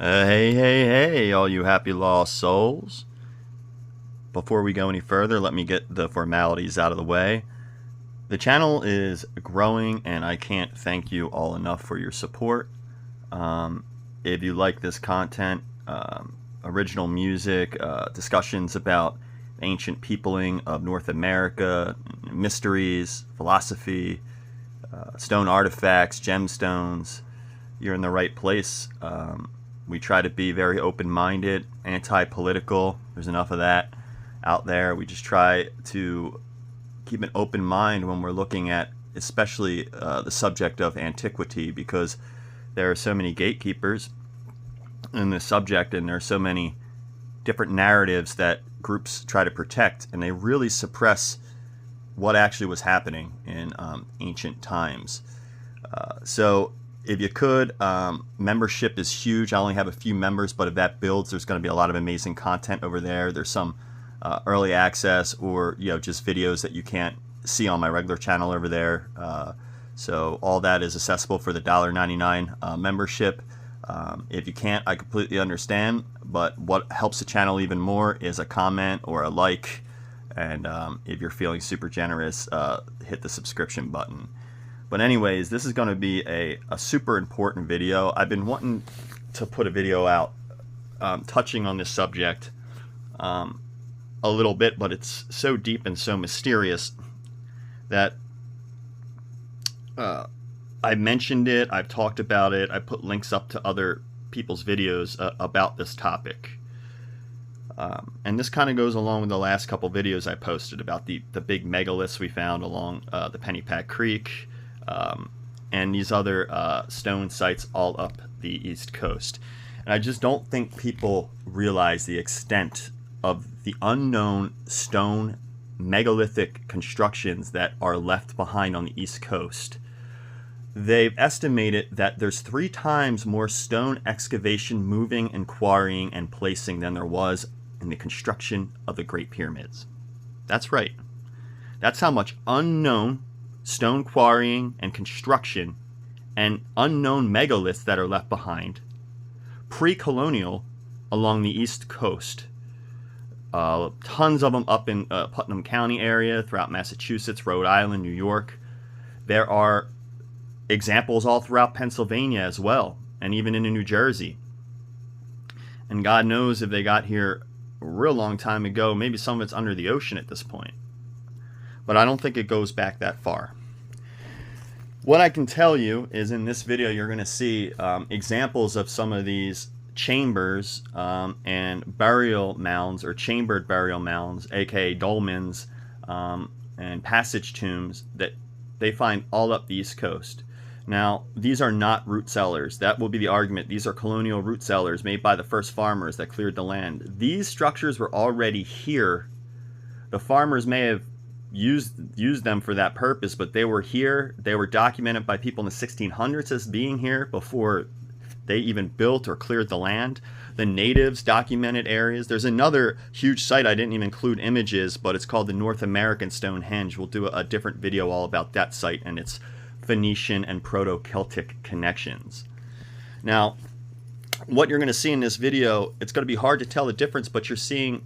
Hey, all you happy lost souls. Before we go any further, let me get the formalities out of the way. The channel is growing, and I can't thank you all enough for your support. If you like this content, original music, discussions about ancient peopling of North America, mysteries, philosophy, stone artifacts, gemstones, you're in the right place. We try to be very open-minded, anti-political. There's enough of that out there. We just try to keep an open mind when we're looking at especially the subject of antiquity, because there are so many gatekeepers in this subject, and there are so many different narratives that groups try to protect, and they really suppress what actually was happening in ancient times. So if you could, membership is huge. I only have a few members, but if that builds, there's going to be a lot of amazing content over there. There's some early access, or just videos that you can't see on my regular channel over there. So all that is accessible for the $1.99 membership. If you can't, I completely understand, but what helps the channel even more is a comment or a like, and if you're feeling super generous, hit the subscription button. But anyways, this is going to be a super important video. I've been wanting to put a video out touching on this subject a little bit, but it's so deep and so mysterious that I mentioned it, I've talked about it, I put links up to other people's videos about this topic. And this kind of goes along with the last couple videos I posted about the big megaliths we found along the Pennypack Creek, and these other stone sites all up the East Coast. And I just don't think people realize the extent of the unknown stone megalithic constructions that are left behind on the East Coast. They've estimated that there's 3 times more stone excavation, moving and quarrying and placing than there was in the construction of the Great Pyramids. That's right. That's how much unknown stone quarrying and construction and unknown megaliths that are left behind pre-colonial along the East Coast. Tons of them up in Putnam County area, throughout Massachusetts, Rhode Island, New York. There are examples all throughout Pennsylvania as well, and even in New Jersey. And God knows if they got here a real long time ago, maybe some of it's under the ocean at this point. But I don't think it goes back that far. What I can tell you is in this video you're going to see examples of some of these chambers and burial mounds, or chambered burial mounds, aka dolmens, and passage tombs that they find all up the East Coast. Now, these are not root cellars. That will be the argument. These are colonial root cellars made by the first farmers that cleared the land. These structures were already here. The farmers may have used them for that purpose, but they were here. They were documented by people in the 1600s as being here before they even built or cleared the land. The natives documented areas. There's another huge site I didn't even include images, but it's called the North American Stonehenge. We'll do a different video all about that site and its Phoenician and Proto-Celtic connections. Now, what you're going to see in this video, it's going to be hard to tell the difference, but you're seeing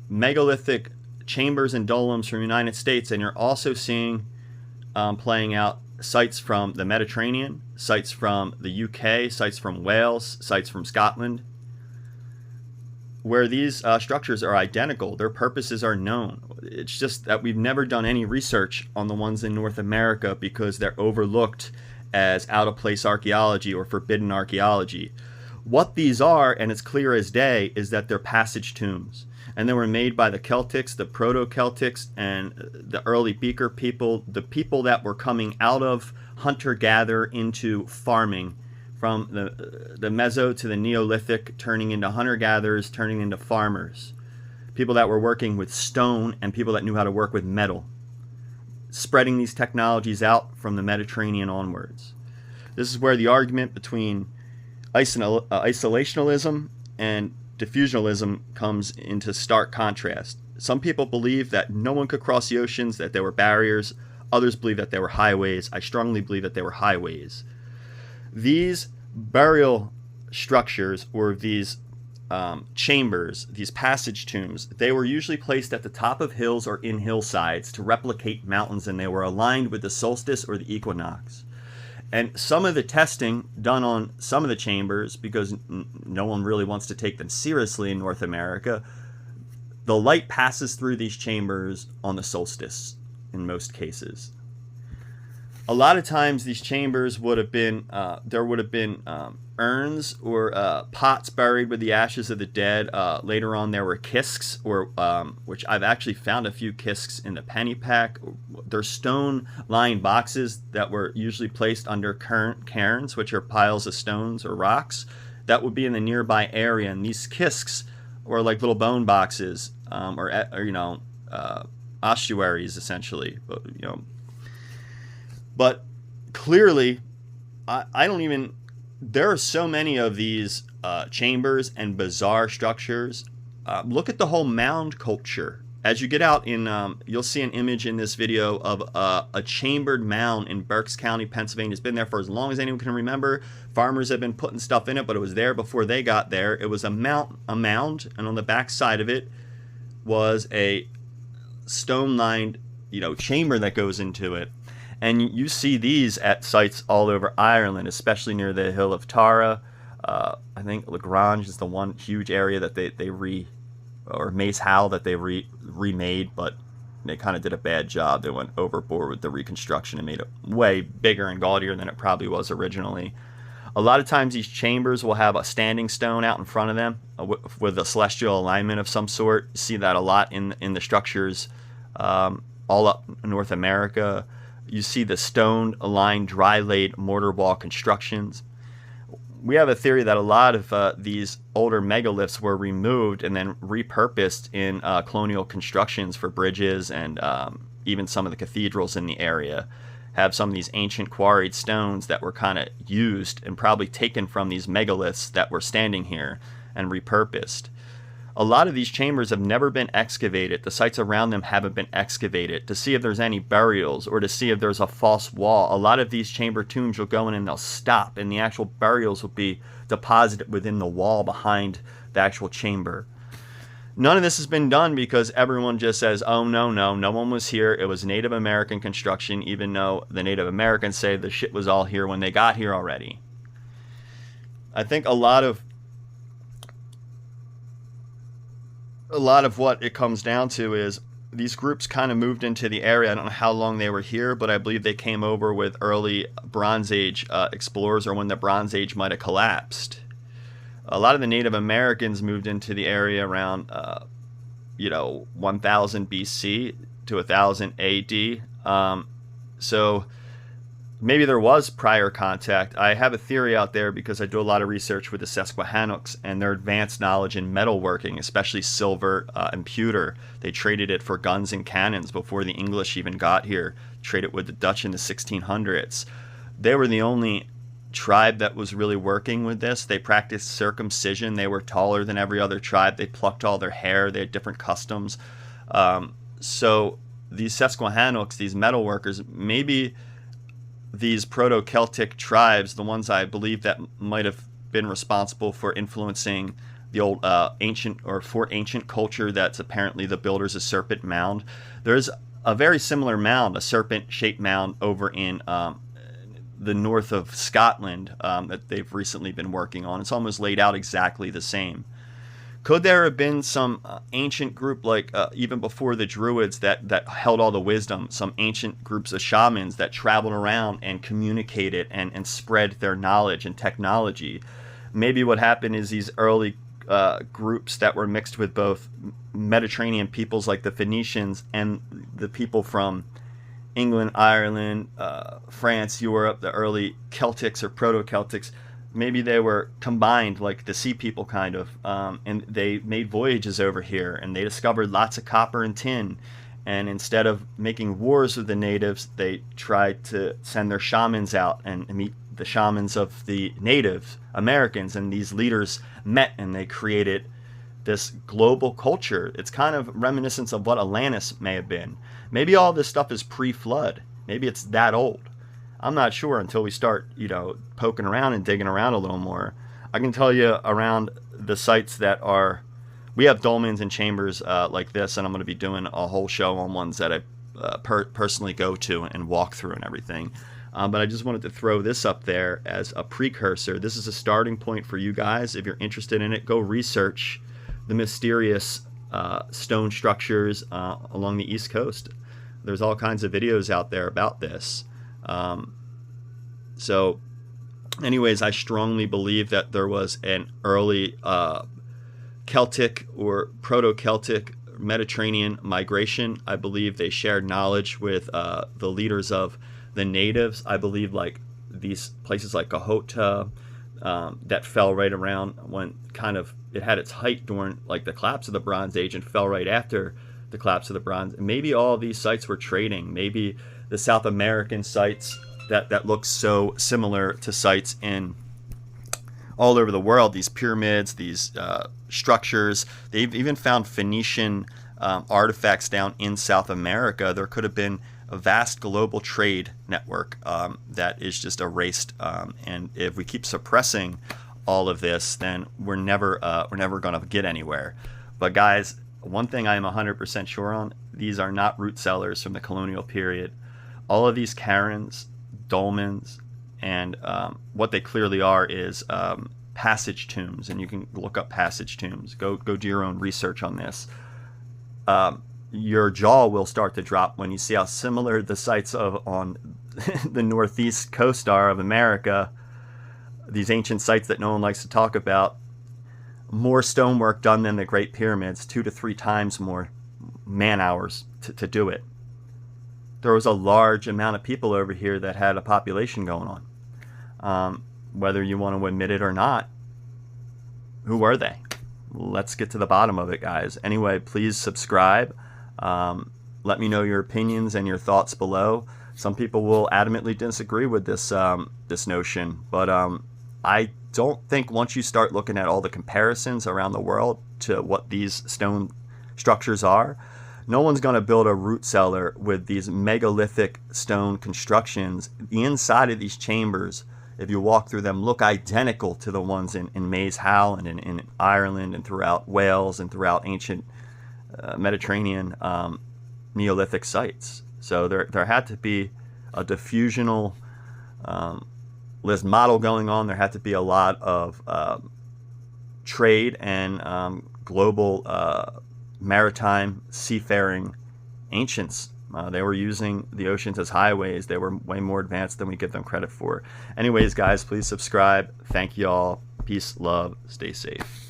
megalithic chambers and domes from the United States, and you're also seeing playing out sites from the Mediterranean, sites from the UK, sites from Wales, sites from Scotland, where these structures are identical. Their purposes are known. It's just that we've never done any research on the ones in North America because they're overlooked as out-of-place archaeology or forbidden archaeology. What these are, and it's clear as day, is that they're passage tombs. And they were made by the Celtics, the Proto-Celtics, and the early Beaker people, the people that were coming out of hunter-gatherer into farming, from the Meso to the Neolithic, turning into hunter-gatherers, turning into farmers. People that were working with stone and people that knew how to work with metal, spreading these technologies out from the Mediterranean onwards. This is where the argument between isolationism and diffusionism comes into stark contrast. Some people believe that no one could cross the oceans, that there were barriers. Others believe that they were highways. I strongly believe that they were highways. These burial structures, or these chambers, these passage tombs, they were usually placed at the top of hills or in hillsides to replicate mountains, and they were aligned with the solstice or the equinox. And some of the testing done on some of the chambers, because no one really wants to take them seriously in North America, the light passes through these chambers on the solstice in most cases. A lot of times these chambers would have been, there would have been urns or pots buried with the ashes of the dead. Later on there were kisks, or which I've actually found a few kisks in the penny pack. They're stone-lined boxes that were usually placed under current cairns, which are piles of stones or rocks that would be in the nearby area. And these kisks were like little bone boxes, or ossuaries essentially, But clearly, I don't even... There are so many of these chambers and bizarre structures. Look at the whole mound culture. As you get out in... you'll see an image in this video of a chambered mound in Berks County, Pennsylvania. It's been there for as long as anyone can remember. Farmers have been putting stuff in it, but it was there before they got there. It was a mound, and on the back side of it was a stone-lined, chamber that goes into it. And you see these at sites all over Ireland, especially near the Hill of Tara. I think Lagrange is the one huge area that or Mace Howell that they remade, but they kind of did a bad job. They went overboard with the reconstruction and made it way bigger and gaudier than it probably was originally. A lot of times these chambers will have a standing stone out in front of them with a celestial alignment of some sort. You see that a lot in the structures all up North America. You see the stone-aligned, dry-laid mortar wall constructions. We have a theory that a lot of these older megaliths were removed and then repurposed in colonial constructions for bridges, and even some of the cathedrals in the area have some of these ancient quarried stones that were kind of used and probably taken from these megaliths that were standing here and repurposed. A lot of these chambers have never been excavated. The sites around them haven't been excavated to see if there's any burials or to see if there's a false wall. A lot of these chamber tombs will go in and they'll stop, and the actual burials will be deposited within the wall behind the actual chamber. None of this has been done because everyone just says, oh, no one was here. It was Native American construction, even though the Native Americans say the shit was all here when they got here already. I think a lot of what it comes down to is these groups kind of moved into the area. I don't know how long they were here, but I believe they came over with early Bronze Age explorers, or when the Bronze Age might have collapsed. A lot of the Native Americans moved into the area around 1000 BC to 1000 AD. So maybe there was prior contact. I have a theory out there because I do a lot of research with the Susquehannocks and their advanced knowledge in metalworking, especially silver and pewter. They traded it for guns and cannons before the English even got here. Traded with the Dutch in the 1600s. They were the only tribe that was really working with this. They practiced circumcision. They were taller than every other tribe. They plucked all their hair. They had different customs. So these Susquehannocks, these metalworkers, maybe these proto-Celtic tribes, the ones I believe that might have been responsible for influencing the old ancient or Fort Ancient culture that's apparently the builders of Serpent Mound. There's a very similar mound, a serpent-shaped mound over in the north of Scotland that they've recently been working on. It's almost laid out exactly the same. Could there have been some ancient group, like even before the Druids, that held all the wisdom, some ancient groups of shamans that traveled around and communicated and spread their knowledge and technology? Maybe what happened is these early groups that were mixed with both Mediterranean peoples like the Phoenicians and the people from England, Ireland, France, Europe, the early Celtics or Proto-Celtics, maybe they were combined like the sea people kind of, and they made voyages over here and they discovered lots of copper and tin. And instead of making wars with the natives, they tried to send their shamans out and meet the shamans of the Native Americans. And these leaders met and they created this global culture. It's kind of reminiscent of what Atlantis may have been. Maybe all this stuff is pre-flood. Maybe it's that old. I'm not sure until we start, poking around and digging around a little more. I can tell you around the sites that are, we have dolmens and chambers like this, and I'm going to be doing a whole show on ones that I personally go to and walk through and everything. But I just wanted to throw this up there as a precursor. This is a starting point for you guys. If you're interested in it, go research the mysterious stone structures along the East Coast. There's all kinds of videos out there about this. So anyways, I strongly believe that there was an early Celtic or Proto-Celtic Mediterranean migration. I believe they shared knowledge with the leaders of the natives. I believe like these places like Cahota that fell right around when kind of it had its height during like the collapse of the Bronze Age and fell right after the collapse of the Bronze. Maybe all of these sites were trading. Maybe the South American sites that look so similar to sites in all over the world, these pyramids, these structures. They've even found Phoenician artifacts down in South America. There could have been a vast global trade network that is just erased. And if we keep suppressing all of this, then we're never going to get anywhere. But guys, one thing I am 100% sure on: these are not root cellars from the colonial period. All of these cairns, dolmens, and what they clearly are is passage tombs, and you can look up passage tombs. Go do your own research on this. Your jaw will start to drop when you see how similar the sites on the northeast coast are of America. These ancient sites that no one likes to talk about. More stonework done than the Great Pyramids, 2 to 3 times more man hours to do it. There was a large amount of people over here that had a population going on. Whether you want to admit it or not, who were they? Let's get to the bottom of it, guys. Anyway, please subscribe. Let me know your opinions and your thoughts below. Some people will adamantly disagree with this this notion, but I don't think once you start looking at all the comparisons around the world to what these stone structures are, no one's going to build a root cellar with these megalithic stone constructions. The inside of these chambers, if you walk through them, look identical to the ones in Maes Howell and in Ireland and throughout Wales and throughout ancient Mediterranean Neolithic sites. So there had to be a diffusional model going on. There had to be a lot of trade and global maritime seafaring ancients. They were using the oceans as highways. They were way more advanced than we give them credit for. Anyways, guys, please subscribe. Thank you all. Peace, love, stay safe.